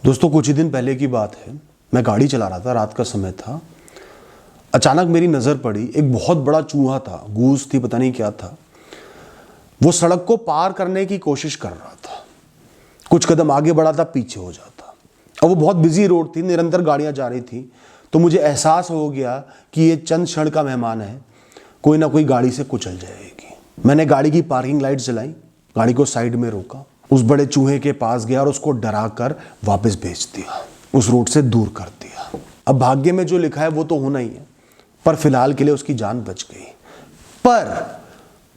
दोस्तों कुछ ही दिन पहले की बात है, मैं गाड़ी चला रहा था, रात का समय था। अचानक मेरी नज़र पड़ी, एक बहुत बड़ा चूहा था, गूस थी, पता नहीं क्या था। वो सड़क को पार करने की कोशिश कर रहा था। कुछ कदम आगे बढ़ा था, पीछे हो जाता। अब वो बहुत बिजी रोड थी, निरंतर गाड़ियां जा रही थी। तो मुझे एहसास हो गया कि ये चंद क्षण का मेहमान है, कोई ना कोई गाड़ी से कुचल जाएगी। मैंने गाड़ी की पार्किंग लाइट जलाई, गाड़ी को साइड में रोका, उस बड़े चूहे के पास गया और उसको डरा कर वापस भेज दिया, उस रोड से दूर कर दिया। अब भाग्य में जो लिखा है वो तो होना ही है, पर फिलहाल के लिए उसकी जान बच गई। पर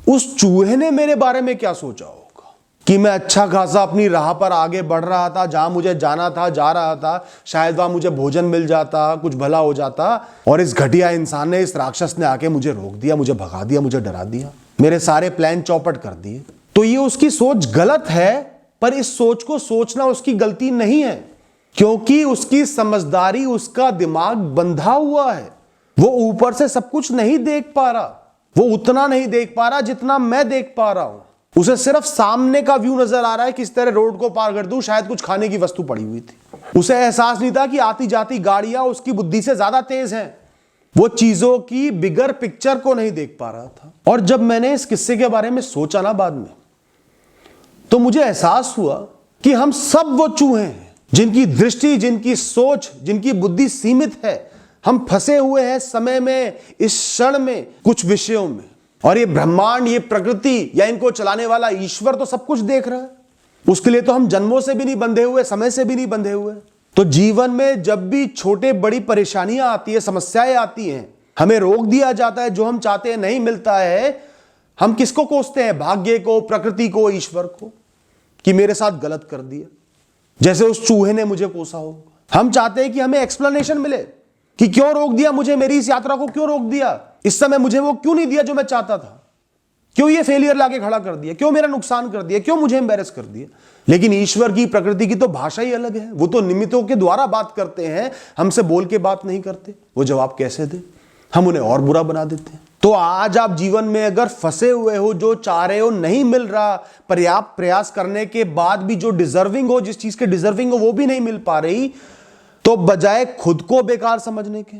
उस चूहे ने मेरे बारे में क्या सोचा होगा कि मैं अच्छा खासा अपनी राह पर आगे बढ़ रहा था, जहां मुझे जाना था जा रहा था, शायद वहां मुझे भोजन मिल जाता, कुछ भला हो जाता, और इस घटिया इंसान ने, इस राक्षस ने आके मुझे रोक दिया, मुझे भगा दिया, मुझे डरा दिया, मेरे सारे प्लान चौपट कर दिए। तो ये उसकी सोच गलत है, पर इस सोच को सोचना उसकी गलती नहीं है, क्योंकि उसकी समझदारी, उसका दिमाग बंधा हुआ है। वो ऊपर से सब कुछ नहीं देख पा रहा, वो उतना नहीं देख पा रहा जितना मैं देख पा रहा हूं। उसे सिर्फ सामने का व्यू नजर आ रहा है, किस तरह रोड को पार कर दूं, शायद कुछ खाने की वस्तु पड़ी हुई थी। उसे एहसास नहीं था कि आती जाती गाड़ियां उसकी बुद्धि से ज्यादा तेज हैं। वो चीजों की बिगर पिक्चर को नहीं देख पा रहा था। और जब मैंने इस किस्से के बारे में सोचा ना बाद में, तो मुझे एहसास हुआ कि हम सब वो चूहे हैं जिनकी दृष्टि, जिनकी सोच, जिनकी बुद्धि सीमित है। हम फंसे हुए हैं समय में, इस क्षण में, कुछ विषयों में। और ये ब्रह्मांड, ये प्रकृति या इनको चलाने वाला ईश्वर तो सब कुछ देख रहा है। उसके लिए तो हम जन्मों से भी नहीं बंधे हुए, समय से भी नहीं बंधे हुए। तो जीवन में जब भी छोटे बड़ी परेशानियां आती है, समस्याएं आती हैं, हमें रोक दिया जाता है, जो हम चाहते हैं नहीं मिलता है, हम किसको कोसते हैं? भाग्य को, प्रकृति को, ईश्वर को, कि मेरे साथ गलत कर दिया, जैसे उस चूहे ने मुझे कोसा होगा। हम चाहते हैं कि हमें एक्सप्लेनेशन मिले कि क्यों रोक दिया मुझे, मेरी इस यात्रा को क्यों रोक दिया, इस समय मुझे वो क्यों नहीं दिया जो मैं चाहता था, क्यों ये फेलियर लाके खड़ा कर दिया, क्यों मेरा नुकसान कर दिया, क्यों मुझे एम्बैरेस कर दिया। लेकिन ईश्वर की, प्रकृति की तो भाषा ही अलग है। वो तो निमित्तों के द्वारा बात करते हैं, हमसे बोल के बात नहीं करते। वो जवाब कैसे दे? हम उन्हें और बुरा बना देते हैं। तो आज आप जीवन में अगर फंसे हुए हो, जो चाह रहे हो नहीं मिल रहा, पर्याप्त प्रयास करने के बाद भी जो डिजर्विंग हो, जिस चीज के डिजर्विंग हो वो भी नहीं मिल पा रही, तो बजाय खुद को बेकार समझने के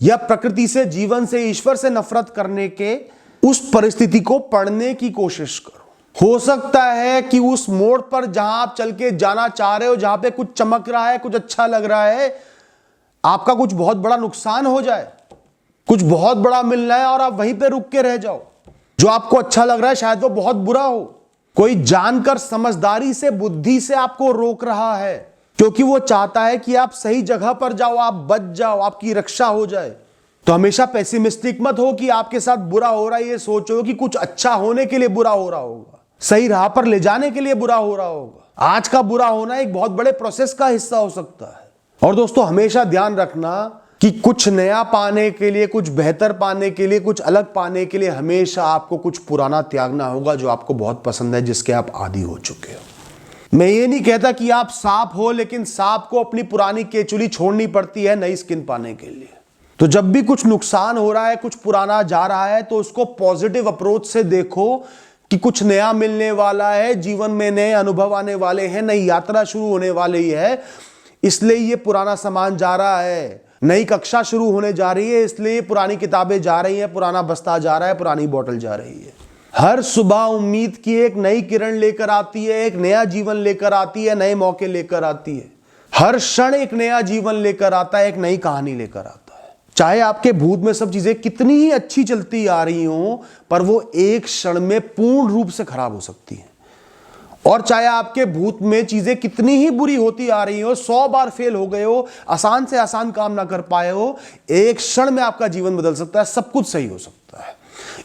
या प्रकृति से, जीवन से, ईश्वर से नफरत करने के, उस परिस्थिति को पढ़ने की कोशिश करो। हो सकता है कि उस मोड़ पर जहां आप चल के जाना चाह रहे हो, जहां पे कुछ चमक रहा है, कुछ अच्छा लग रहा है, आपका कुछ बहुत बड़ा नुकसान हो जाए, कुछ बहुत बड़ा मिलना है और आप वहीं पे रुक के रह जाओ। जो आपको अच्छा लग रहा है शायद वो बहुत बुरा हो। कोई जानकर, समझदारी से, बुद्धि से आपको रोक रहा है, क्योंकि वो चाहता है कि आप सही जगह पर जाओ, आप बच जाओ, आपकी रक्षा हो जाए। तो हमेशा पेसिमिस्टिक मत हो कि आपके साथ बुरा हो रहा है, ये सोचो कि कुछ अच्छा होने के लिए बुरा हो रहा होगा, सही राह पर ले जाने के लिए बुरा हो रहा होगा। आज का बुरा होना एक बहुत बड़े प्रोसेस का हिस्सा हो सकता है। और दोस्तों हमेशा ध्यान रखना कि कुछ नया पाने के लिए, कुछ बेहतर पाने के लिए, कुछ अलग पाने के लिए हमेशा आपको कुछ पुराना त्यागना होगा जो आपको बहुत पसंद है, जिसके आप आदी हो चुके हो। मैं ये नहीं कहता कि आप सांप हो, लेकिन सांप को अपनी पुरानी केचुली छोड़नी पड़ती है नई स्किन पाने के लिए। तो जब भी कुछ नुकसान हो रहा है, कुछ पुराना जा रहा है, तो उसको पॉजिटिव अप्रोच से देखो कि कुछ नया मिलने वाला है, जीवन में नए अनुभव आने वाले हैं, नई यात्रा शुरू होने वाली है, इसलिए ये पुराना सामान जा रहा है। नई कक्षा शुरू होने जा रही है, इसलिए पुरानी किताबें जा रही हैं, पुराना बस्ता जा रहा है, पुरानी बोतल जा रही है। हर सुबह उम्मीद की एक नई किरण लेकर आती है, एक नया जीवन लेकर आती है, नए मौके लेकर आती है। हर क्षण एक नया जीवन लेकर आता है, एक नई कहानी लेकर आता है। चाहे आपके भूत में सब चीजें कितनी ही अच्छी चलती आ रही हों, पर वो एक क्षण में पूर्ण रूप से खराब हो सकती है। और चाहे आपके भूत में चीजें कितनी ही बुरी होती आ रही हो, 100 बार फेल हो गए हो, आसान से आसान काम ना कर पाए हो, एक क्षण में आपका जीवन बदल सकता है, सब कुछ सही हो सकता है।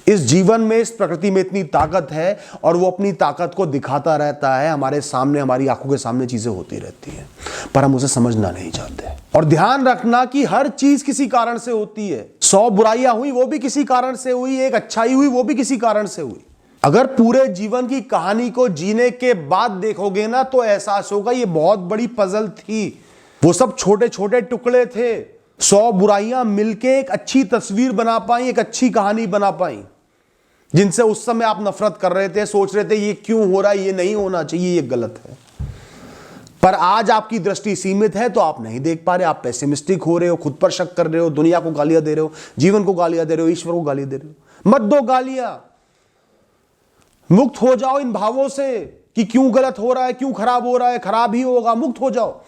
इस जीवन में, इस प्रकृति में इतनी ताकत है, और वो अपनी ताकत को दिखाता रहता है हमारे सामने, हमारी आंखों के सामने चीजें होती रहती हैं, पर हम उसे समझना नहीं चाहते। और ध्यान रखना कि हर चीज किसी कारण से होती है। 100 बुराइयां हुई वो भी किसी कारण से हुई, एक अच्छाई हुई वो भी किसी कारण से हुई। अगर पूरे जीवन की कहानी को जीने के बाद देखोगे ना, तो एहसास होगा ये बहुत बड़ी पजल थी, वो सब छोटे छोटे टुकड़े थे। 100 बुराइयां मिलके एक अच्छी तस्वीर बना पाई, एक अच्छी कहानी बना पाई, जिनसे उस समय आप नफरत कर रहे थे, सोच रहे थे ये क्यों हो रहा है, ये नहीं होना चाहिए, ये गलत है। पर आज आपकी दृष्टि सीमित है तो आप नहीं देख पा रहे, आप पेसिमिस्टिक हो रहे हो, खुद पर शक कर रहे हो, दुनिया को गालियां दे रहे हो, जीवन को गालियां दे रहे हो, ईश्वर को गाली दे रहे हो। मत दो गालियां, मुक्त हो जाओ इन भावों से कि क्यों गलत हो रहा है, क्यों खराब हो रहा है, खराब ही होगा। मुक्त हो जाओ,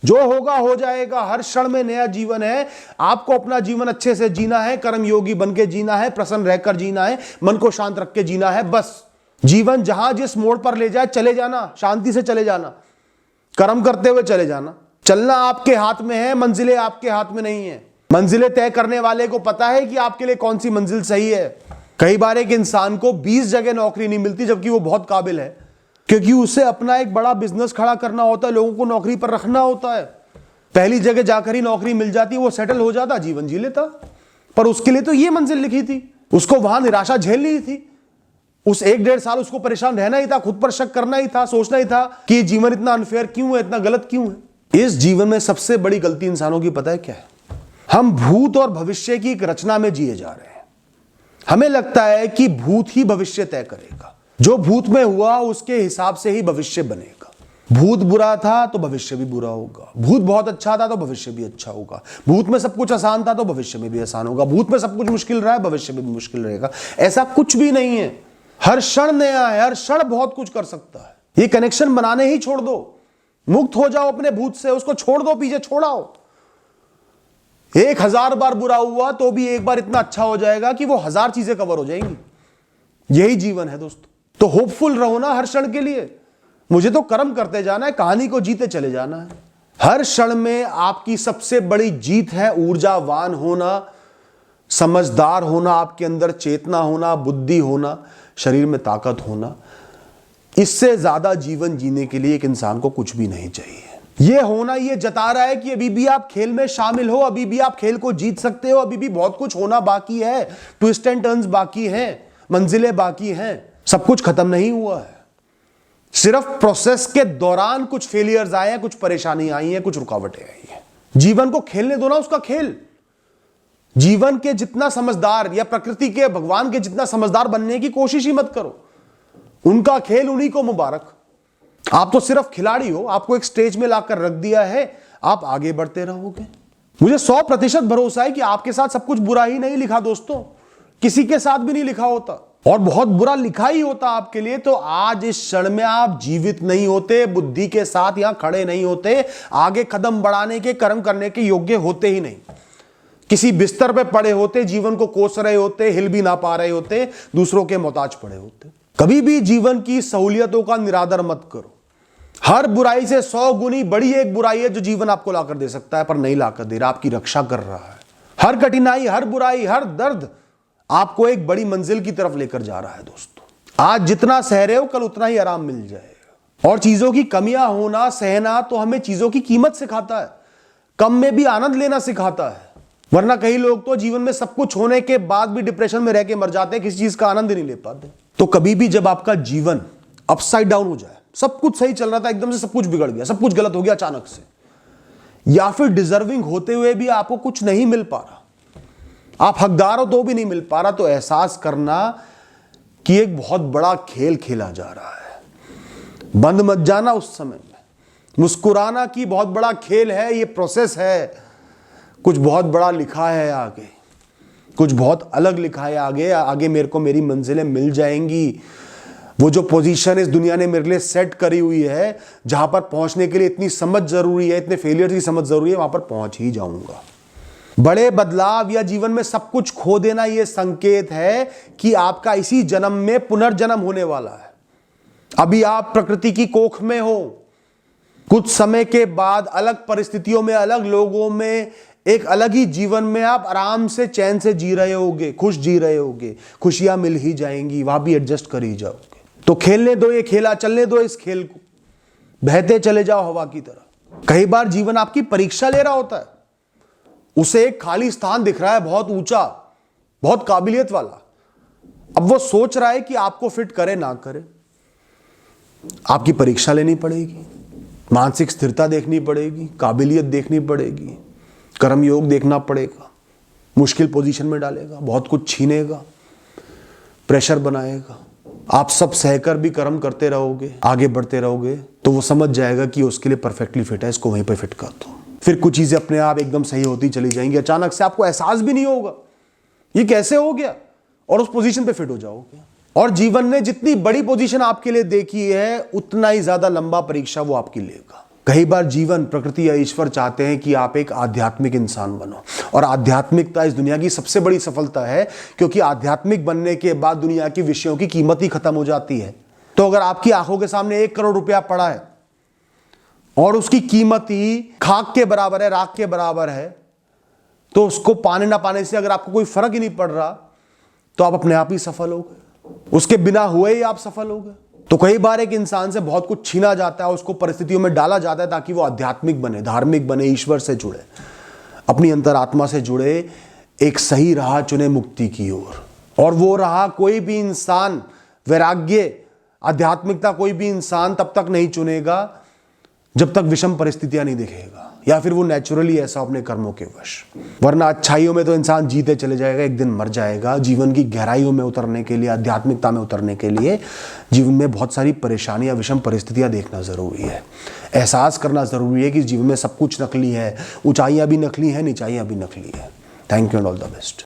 जो होगा हो जाएगा। हर क्षण में नया जीवन है। आपको अपना जीवन अच्छे से जीना है, कर्म योगी बन के जीना है, प्रसन्न रहकर जीना है, मन को शांत रख के जीना है। बस जीवन जहां जिस मोड़ पर ले जाए चले जाना, शांति से चले जाना, कर्म करते हुए चले जाना। चलना आपके हाथ में है, मंजिलें आपके हाथ में नहीं है। मंजिलें तय करने वाले को पता है कि आपके लिए कौन सी मंजिल सही है। कई बार एक इंसान को 20 जगह नौकरी नहीं मिलती जबकि वो बहुत काबिल है, क्योंकि उसे अपना एक बड़ा बिजनेस खड़ा करना होता है, लोगों को नौकरी पर रखना होता है। पहली जगह जाकर ही नौकरी मिल जाती, वो सेटल हो जाता, जीवन जी लेता। पर उसके लिए तो ये मंजिल लिखी थी, उसको वहां निराशा झेलनी ही थी। उस 1-1.5 साल उसको परेशान रहना ही था, खुद पर शक करना ही था, सोचना ही था कि जीवन इतना अनफेयर क्यों है, इतना गलत क्यों है। इस जीवन में सबसे बड़ी गलती इंसानों की पता है क्या है? हम भूत और भविष्य की एक रचना में जिए जा रहे हैं। हमें लगता है कि भूत ही भविष्य तय करेगा, जो भूत में हुआ उसके हिसाब से ही भविष्य बनेगा। भूत बुरा था तो भविष्य भी बुरा होगा, भूत बहुत अच्छा था तो भविष्य भी अच्छा होगा, भूत में सब कुछ आसान था तो भविष्य में भी आसान होगा, भूत में सब कुछ मुश्किल रहा है भविष्य में भी मुश्किल रहेगा। ऐसा कुछ भी नहीं है। हर क्षण नया है, हर क्षण बहुत कुछ कर सकता है। ये कनेक्शन बनाने ही छोड़ दो, मुक्त हो जाओ अपने भूत से, उसको छोड़ दो, पीछे छोड़ाओ। 1000 बार बुरा हुआ तो भी एक बार इतना अच्छा हो जाएगा कि वो 1000 चीजें कवर हो जाएंगी। यही जीवन है दोस्तों। तो होपफुल रहो ना हर क्षण के लिए। मुझे तो कर्म करते जाना है, कहानी को जीते चले जाना है। हर क्षण में आपकी सबसे बड़ी जीत है ऊर्जावान होना, समझदार होना, आपके अंदर चेतना होना, बुद्धि होना, शरीर में ताकत होना। इससे ज्यादा जीवन जीने के लिए एक इंसान को कुछ भी नहीं चाहिए। ये होना ये जता रहा है कि अभी भी आप खेल में शामिल हो, अभी भी आप खेल को जीत सकते हो, अभी भी बहुत कुछ होना बाकी है, ट्विस्ट एंड टर्न्स बाकी हैं, मंजिलें बाकी हैं, सब कुछ खत्म नहीं हुआ है। सिर्फ प्रोसेस के दौरान कुछ फेलियर्स आए हैं, कुछ परेशानी आई हैं, कुछ रुकावटें आई हैं। जीवन को खेलने दो ना उसका खेल। जीवन के जितना समझदार या प्रकृति के भगवान के जितना समझदार बनने की कोशिश ही मत करो। उनका खेल उन्हीं को मुबारक। आप तो सिर्फ खिलाड़ी हो, आपको एक स्टेज में लाकर रख दिया है, आप आगे बढ़ते रहोगे। मुझे 100% भरोसा है कि आपके साथ सब कुछ बुरा ही नहीं लिखा दोस्तों, किसी के साथ भी नहीं लिखा होता, और बहुत बुरा लिखा ही होता आपके लिए तो आज इस क्षण में आप जीवित नहीं होते, बुद्धि के साथ यहां खड़े नहीं होते, आगे कदम बढ़ाने के, कर्म करने के योग्य होते ही नहीं। किसी बिस्तर पे पड़े होते, जीवन को कोस रहे होते, हिल भी ना पा रहे होते, दूसरों के मोहताज पड़े होते। कभी भी जीवन की सहूलियतों का निरादर मत करो। हर बुराई से 100 गुनी बड़ी एक बुराई है जो जीवन आपको लाकर दे सकता है, पर नहीं लाकर दे रहा, आपकी रक्षा कर रहा है। हर कठिनाई, हर बुराई, हर दर्द आपको एक बड़ी मंजिल की तरफ लेकर जा रहा है दोस्तों। आज जितना सह रहे हो कल उतना ही आराम मिल जाएगा। और चीजों की कमियां होना, सहना तो हमें चीजों की कीमत सिखाता है, कम में भी आनंद लेना सिखाता है। वरना कई लोग तो जीवन में सब कुछ होने के बाद भी डिप्रेशन में रह के मर जाते हैं, किसी चीज का आनंद नहीं ले पाते। तो कभी भी जब आपका जीवन अपसाइड डाउन हो जाए, सब कुछ सही चल रहा था, एकदम से सब कुछ बिगड़ गया, सब कुछ गलत हो गया अचानक से, या फिर डिजर्विंग होते हुए भी आपको कुछ नहीं मिल पा रहा, आप हकदार हो तो भी नहीं मिल पा रहा, तो एहसास करना कि एक बहुत बड़ा खेल खेला जा रहा है। बंद मत जाना उस समय में। मुस्कुराना की बहुत बड़ा खेल है, ये प्रोसेस है। कुछ बहुत बड़ा लिखा है आगे, कुछ बहुत अलग लिखा है आगे। आगे मेरे को मेरी मंजिलें मिल जाएंगी। वो जो पोजीशन इस दुनिया ने मेरे लिए सेट करी हुई है, जहां पर पहुंचने के लिए इतनी समझ जरूरी है, इतने फेलियर की समझ जरूरी है, वहां पर पहुंच ही जाऊंगा। बड़े बदलाव या जीवन में सब कुछ खो देना यह संकेत है कि आपका इसी जन्म में पुनर्जन्म होने वाला है। अभी आप प्रकृति की कोख में हो, कुछ समय के बाद अलग परिस्थितियों में, अलग लोगों में, एक अलग ही जीवन में आप आराम से चैन से जी रहे होगे, खुश जी रहे होगे, खुशियां मिल ही जाएंगी, वहां भी एडजस्ट कर ही जाओगे। तो खेलने दो ये खेला, चलने दो इस खेल को, बहते चले जाओ हवा की तरह। कई बार जीवन आपकी परीक्षा ले रहा होता है, उसे एक खाली स्थान दिख रहा है बहुत ऊंचा, बहुत काबिलियत वाला। अब वो सोच रहा है कि आपको फिट करे ना करे। आपकी परीक्षा लेनी पड़ेगी, मानसिक स्थिरता देखनी पड़ेगी, काबिलियत देखनी पड़ेगी, कर्मयोग देखना पड़ेगा। मुश्किल पोजीशन में डालेगा, बहुत कुछ छीनेगा, प्रेशर बनाएगा, आप सब सहकर भी कर्म करते रहोगे, आगे बढ़ते रहोगे, तो वो समझ जाएगा कि उसके लिए परफेक्टली फिट है, इसको वहीं पर फिट कर दो। फिर कुछ चीजें अपने आप एकदम सही होती चली जाएंगी, अचानक से आपको एहसास भी नहीं होगा ये कैसे हो गया, और उस पोजीशन पे फिट हो जाओगे। और जीवन ने जितनी बड़ी पोजीशन आपके लिए देखी है, उतना ही ज्यादा लंबा परीक्षा वो आपकी लेगा। कई बार जीवन, प्रकृति या ईश्वर चाहते हैं कि आप एक आध्यात्मिक इंसान बनो, और आध्यात्मिकता इस दुनिया की सबसे बड़ी सफलता है, क्योंकि आध्यात्मिक बनने के बाद दुनिया की विषयों की कीमत ही खत्म हो जाती है। तो अगर आपकी आंखों के सामने 1 करोड़ रुपया पड़ा है और उसकी कीमत ही खाक के बराबर है, राख के बराबर है, तो उसको पाने ना पाने से अगर आपको कोई फर्क ही नहीं पड़ रहा, तो आप अपने आप ही सफल हो गए, उसके बिना हुए ही आप सफल हो गए। तो कई बार एक इंसान से बहुत कुछ छीना जाता है, उसको परिस्थितियों में डाला जाता है ताकि वो आध्यात्मिक बने, धार्मिक बने, ईश्वर से जुड़े, अपनी अंतरात्मा से जुड़े, एक सही राह चुने मुक्ति की ओर। और वो राह कोई भी इंसान, वैराग्य, आध्यात्मिकता कोई भी इंसान तब तक नहीं चुनेगा जब तक विषम परिस्थितियां नहीं देखेगा, या फिर वो नेचुरली ऐसा अपने कर्मों के वश। वरना अच्छाइयों में तो इंसान जीते चले जाएगा, एक दिन मर जाएगा। जीवन की गहराइयों में उतरने के लिए, आध्यात्मिकता में उतरने के लिए जीवन में बहुत सारी परेशानियां, विषम परिस्थितियां देखना जरूरी है। एहसास करना जरूरी है कि जीवन में सब कुछ नकली है, ऊंचाइयां भी नकली है, नीचाइयां भी नकली है। Thank you and all the best.